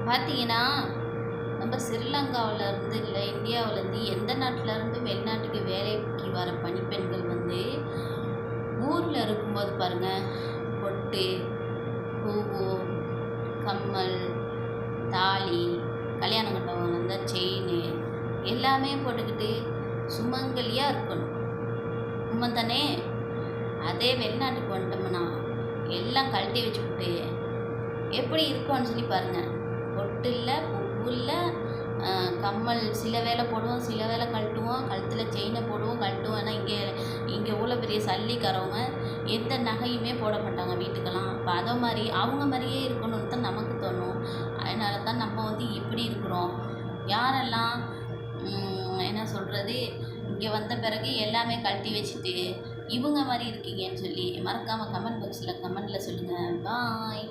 பார்த்தீங்கன்னா, நம்ம ஸ்ரீலங்காவிலேருந்து இல்லை இந்தியாவிலேருந்து எந்த நாட்டிலேருந்து வெளிநாட்டுக்கு வேலைக்கு வர பணிப்பெண்கள் ஊரில் இருக்கும்போது பாருங்கள், பொட்டு, பூவு, கம்மல், தாலி, கல்யாணம் கட்டவங்க இருந்தால் செயின் எல்லாமே போட்டுக்கிட்டு சுமங்கலியாக இருக்கணும். உண்மை தானே? அதே வெளிநாட்டுக்கு வந்துட்டோம்னா எல்லாம் கழட்டி வச்சுக்கிட்டு எப்படி இருக்கோன்னு சொல்லி பாருங்கள். பொட்டு இல்லை, பூ இல்லை, கம்மல் சில வேலை போடுவோம், சில வேலை கழட்டுவோம், கழுத்தில் செயினை போடுவோம், கழட்டுவோம். ஆனால் இங்கே உள்ள பெரிய சல்லிக்காரவங்க எந்த நகையுமே போட மாட்டாங்க வீட்டுக்கெல்லாம். அப்போ அதை மாதிரி அவங்க மாதிரியே இருக்கணும்னு தான் நமக்கு தோணும். அதனால தான் நம்ம இப்படி இருக்கிறோம். யாரெல்லாம் என்ன சொல்கிறது, இங்கே வந்த பிறகு எல்லாமே கழட்டி வச்சுட்டு இவங்க மாதிரி இருக்கீங்கன்னு சொல்லி மறக்காமல் கமெண்ட் பாக்ஸில் கமெண்டில் சொல்லுங்கள். பாய்.